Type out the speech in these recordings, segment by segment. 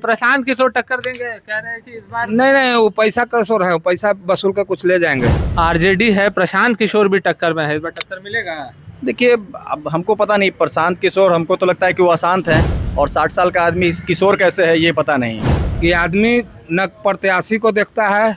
प्रशांत किशोर टक्कर देंगे, कह रहे हैं कि इस बार नहीं नहीं, वो पैसा का शोर है, वो पैसा वसूल के कुछ ले जाएंगे। आरजेडी है, प्रशांत किशोर भी टक्कर में है, इस बार टक्कर मिलेगा। देखिए, अब हमको पता नहीं, प्रशांत किशोर हमको तो लगता है कि वो अशांत है, और 60 साल का आदमी किशोर कैसे है ये पता नहीं। ये आदमी न प्रत्याशी को देखता है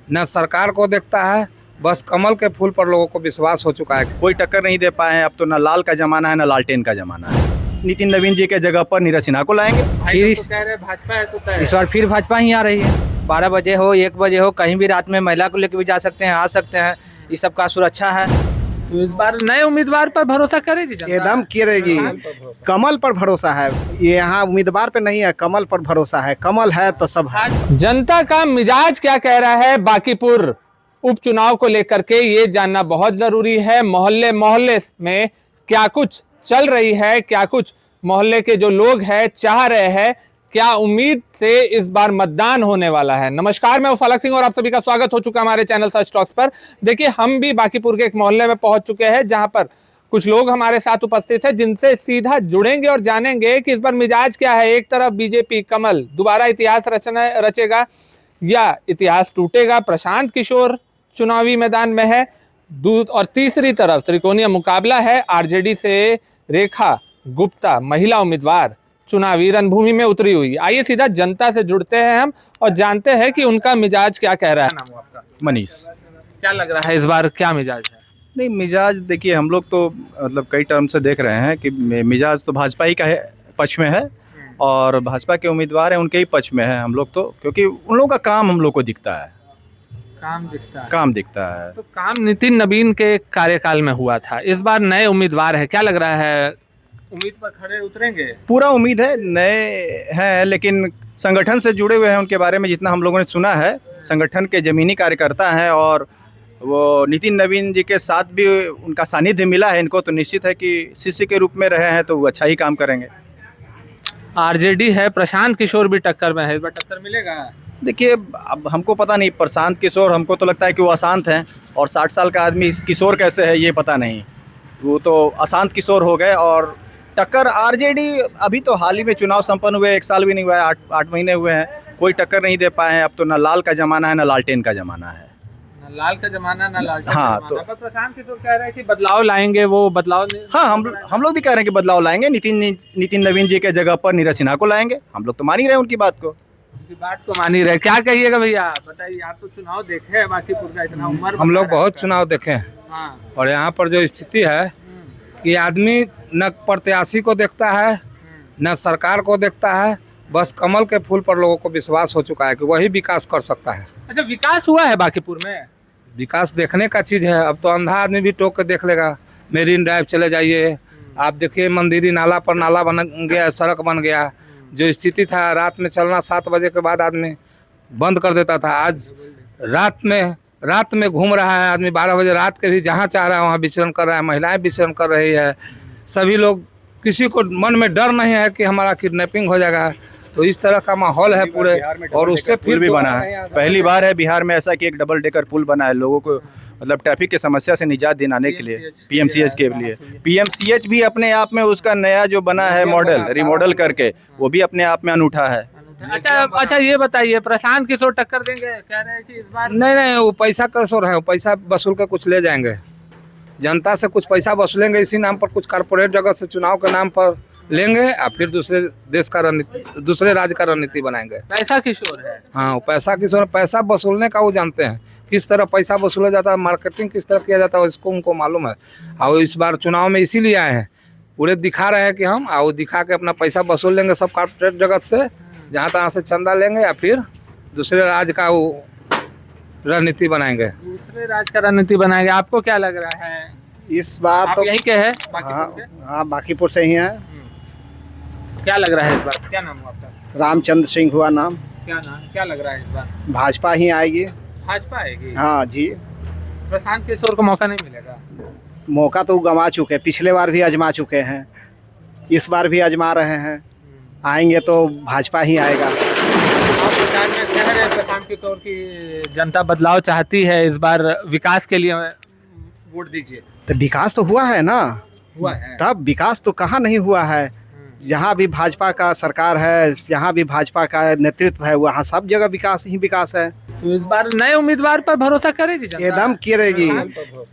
न सरकार को देखता है, बस कमल के फूल पर लोगों को विश्वास हो चुका है। कोई टक्कर नहीं दे पाए हैं। अब तो ना लाल का जमाना है ना लालटेन का जमाना है। नितिन नवीन जी के जगह पर नीरज सिन्हा को लाएंगे। फिर तो कह रहे भाजपा है, तो कह रहे इस बार फिर भाजपा ही आ रही है। 12 बजे हो 1 बजे हो, कहीं भी रात में महिला को लेकर भी जा सकते हैं, आ सकते हैं। इस सब का सुरक्षा है। तो इस बार नए उम्मीदवार पर भरोसा करेगी जनता? एकदम करेगी। कमल पर भरोसा है, ये यहाँ उम्मीदवार पे नहीं है, कमल पर भरोसा है। कमल है तो सब है। जनता का मिजाज क्या कह रहा है बांकीपुर उपचुनाव को लेकर के, ये जानना बहुत जरूरी है। मोहल्ले मोहल्ले में क्या कुछ चल रही है, क्या कुछ मोहल्ले के जो लोग हैं चाह रहे हैं, क्या उम्मीद से इस बार मतदान होने वाला है। नमस्कार, मैं फलक सिंह और आप सभी का स्वागत हो चुका है हमारे चैनल सच टॉक्स पर। देखिए, हम भी बांकीपुर के एक मोहल्ले में पहुंच चुके हैं, जहां पर कुछ लोग हमारे साथ उपस्थित हैं, जिनसे सीधा जुड़ेंगे और जानेंगे कि इस बार मिजाज क्या है। एक तरफ बीजेपी कमल दोबारा इतिहास रचेगा या इतिहास टूटेगा, प्रशांत किशोर चुनावी मैदान में है, और तीसरी तरफ त्रिकोणीय मुकाबला है। आरजेडी से रेखा गुप्ता महिला उम्मीदवार चुनावी रणभूमि में उतरी हुई। आइए सीधा जनता से जुड़ते हैं हम और जानते हैं कि उनका मिजाज क्या कह रहा है। नाम आपका? मनीष। क्या लग रहा है इस बार क्या मिजाज है? नहीं, मिजाज देखिए, हम लोग तो मतलब कई टर्म से देख रहे हैं कि मिजाज तो भाजपा ही का है, पक्ष में है, और भाजपा के उम्मीदवार हैं उनके ही पक्ष में है हम लोग तो, क्योंकि उन लोगों का काम हम लोग को दिखता है। काम दिखता है। तो काम नितिन नवीन के कार्यकाल में हुआ था, इस बार नए उम्मीदवार है, क्या लग रहा है? उम्मीद पर खड़े उतरेंगे? पूरा उम्मीद है, नए हैं लेकिन संगठन से जुड़े हुए हैं। उनके बारे में जितना हम लोगों ने सुना है, संगठन के जमीनी कार्यकर्ता हैं, और वो नितिन नवीन जी के साथ भी उनका सानिध्य मिला है इनको, तो निश्चित है कि शिष्य के रूप में रहे हैं तो वो अच्छा ही काम करेंगे। आरजेडी है, प्रशांत किशोर भी टक्कर में है, इस बार टक्कर मिलेगा। देखिए, अब हमको पता नहीं, प्रशांत किशोर हमको तो लगता है कि वो अशांत हैं, और 60 साल का आदमी किशोर कैसे है ये पता नहीं। वो तो अशांत किशोर हो गए। और टक्कर आरजेडी, अभी तो हाल ही में चुनाव संपन्न हुए, 1 साल भी नहीं हुआ है, 8 महीने हुए हैं, कोई टक्कर नहीं दे पाए हैं। अब तो ना लाल का जमाना है ना लालटेन का जमाना है। ना लाल का जमाना ना लालटेन हाँ, का जमाना। तो प्रशांत किशोर कह रहे हैं कि बदलाव लाएंगे, वो बदलाव हाँ, हम लोग भी कह रहे हैं कि बदलाव लाएंगे। नितिन नवीन जी के जगह पर नीरज सिन्हा को लाएंगे। हम लोग तो मान ही रहे हैं उनकी बात को। मान ही रहे। क्या कहिएगा भैया, बताइए, आप तो चुनाव देखे हैं बांकीपुर का, इतना उम्र हम लोग बहुत चुनाव देखे हैं। हाँ। और यहाँ पर जो स्थिति है कि आदमी न प्रत्याशी को देखता है न सरकार को देखता है, बस कमल के फूल पर लोगों को विश्वास हो चुका है कि वही विकास कर सकता है। अच्छा, विकास हुआ है बांकीपुर में? विकास देखने का चीज़ है। अब तो अंधा आदमी भी टोक के देख लेगा। मेरीन ड्राइव चले जाइए, आप देखिए, मंदिरी नाला पर नाला बन गया, सड़क बन गया। जो स्थिति था, रात में चलना 7 बजे के बाद आदमी बंद कर देता था, आज रात में घूम रहा है आदमी। 12 बजे रात के भी जहाँ चाह रहा है वहाँ विचरण कर रहा है, महिलाएं विचरण कर रही है। सभी लोग, किसी को मन में डर नहीं है कि हमारा किडनैपिंग हो जाएगा। तो इस तरह का माहौल है पूरे, और उससे फिर भी बना है। पहली बार है बिहार में ऐसा कि एक डबल डेकर पुल बना है लोगों को, मतलब ट्रैफिक की समस्या से निजात दिलाने के लिए, पीएमसीएच के लिए। पीएमसीएच भी अपने आप में उसका नया जो बना है मॉडल, रिमॉडल करके, वो भी अपने आप में अनूठा है। अच्छा, ये बताइए, प्रशांत किशोर टक्कर देंगे, कह रहे हैं कि इस बार? नहीं नहीं, वो पैसा का शोर है, वो पैसा वसूल के कुछ ले जाएंगे। जनता से कुछ पैसा वसूलेंगे, इसी नाम पर कुछ कारपोरेट जगह से चुनाव के नाम पर लेंगे, और फिर दूसरे राज्य का रणनीति बनाएंगे। पैसा किशोर है। हाँ, वो पैसा किशोर, पैसा वसूलने का वो जानते हैं, किस तरह पैसा वसूला जाता है, मार्केटिंग किस तरह किया जाता है, इसको उनको मालूम है। और इस बार चुनाव में इसीलिए आए हैं, पूरे दिखा रहे हैं कि हम और दिखा के अपना पैसा वसूल लेंगे सब कारपोरेट जगत से, जहाँ तहाँ से चंदा लेंगे, या फिर दूसरे राज्य का वो रणनीति बनाएंगे। दूसरे राज्य का रणनीति बनाएंगे। आपको क्या लग रहा है इस बार? आप तो यहीं के हैं? हाँ, बांकीपुर से ही है। क्या लग रहा है इस बार? क्या नाम हुआ आपका? रामचंद्र सिंह हुआ नाम। क्या लग रहा है इस बार? भाजपा ही आएगी। भाजपा आएगी? हाँ जी। प्रशांत किशोर को मौका नहीं मिलेगा? मौका तो गंवा चुके, पिछले बार भी आजमा चुके हैं, इस बार भी आजमा रहे हैं। आएंगे तो भाजपा ही आएगा। आप विचार में कह रहे हैं प्रशांत किशोर की जनता बदलाव चाहती है, इस बार विकास के लिए वोट दीजिए। तो विकास तो हुआ है ना, हुआ है। तब विकास तो कहाँ नहीं हुआ है। जहाँ भी भाजपा का सरकार है, जहाँ भी भाजपा का नेतृत्व है, वहाँ सब जगह विकास ही विकास है। तो इस बार नए उम्मीदवार पर भरोसा करेगी जनता? एकदम करेगी।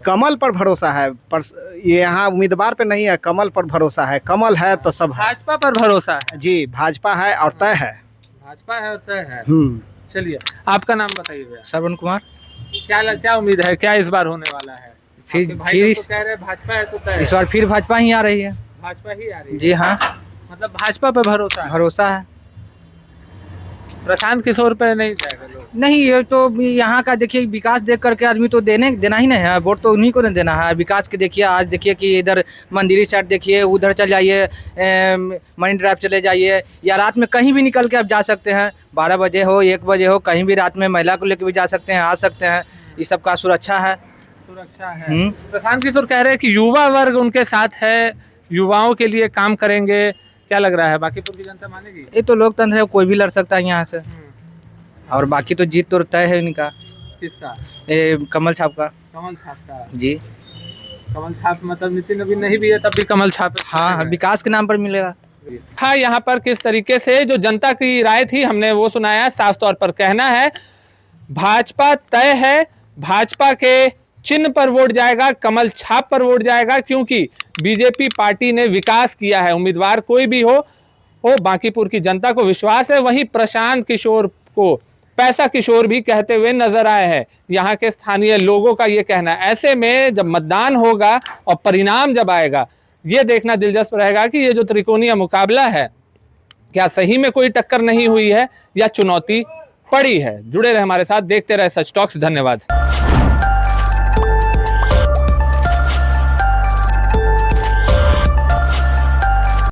कमल पर भरोसा है, पर ये यहाँ उम्मीदवार पे नहीं है, कमल पर भरोसा है। कमल है तो सब है। भाजपा पर भरोसा है? जी, भाजपा है और तय है। भाजपा है और तय है। हम्म। चलिए, आपका नाम बताइए भैया। श्रवण कुमार। क्या उम्मीद है, क्या इस बार होने वाला है? फिर आपके भाई फिर लोग इस तो कह रहे हैं भाजपा है तो तय है। इस बार फिर भाजपा ही आ रही है। भाजपा ही आ रही है? जी हाँ, मतलब भाजपा पे भरोसा है? भरोसा है। प्रशांत किशोर पे नहीं जाएगा लोग? नहीं, ये तो यहाँ का देखिए विकास देख करके आदमी तो देना ही नहीं है, वोट तो उन्हीं को नहीं देना है। विकास के देखिए, आज देखिए कि इधर मंदिरी साइड देखिए, उधर चल जाइए, मरीन ड्राइव चले जाइए, या रात में कहीं भी निकल के आप जा सकते हैं। 12 बजे हो, 1 बजे हो, कहीं भी रात में महिला को लेकर भी जा सकते हैं, आ सकते हैं। ये सब का सुरक्षा है। सुरक्षा है। प्रशांत किशोर कह रहे हैं कि युवा वर्ग उनके साथ है, युवाओं के लिए काम करेंगे। क्या लग रहा है, बांकीपुर की जनता मानेगी? ये तो लोकतंत्र है, कोई भी लड़ सकता है यहाँ से। और बाकी तो जीत तो तय है इनका। किसका? कमल छाप का। कमल छाप का? जी कमल छाप मतलब नितिन नवीन नहीं भी है तब भी कमल छाप है? हाँ, विकास के नाम पर मिलेगा। हाँ, यहाँ पर किस तरीके से जो जनता की राय थी हमने वो सुनाया। साफ तौर पर कहना है भाजपा तय है, भाजपा के चिन्ह पर वोट जाएगा, कमल छाप पर वोट जाएगा, क्योंकि बीजेपी पार्टी ने विकास किया है। उम्मीदवार कोई भी हो बांकीपुर की जनता को विश्वास है। वहीं प्रशांत किशोर को पैसा किशोर भी कहते हुए नजर आए हैं यहाँ के स्थानीय लोगों का ये कहना है। ऐसे में जब मतदान होगा और परिणाम जब आएगा, ये देखना दिलचस्प रहेगा कि ये जो त्रिकोणीय मुकाबला है, क्या सही में कोई टक्कर नहीं हुई है या चुनौती पड़ी है। जुड़े रहे हमारे साथ, देखते रहे सच टॉक्स। धन्यवाद।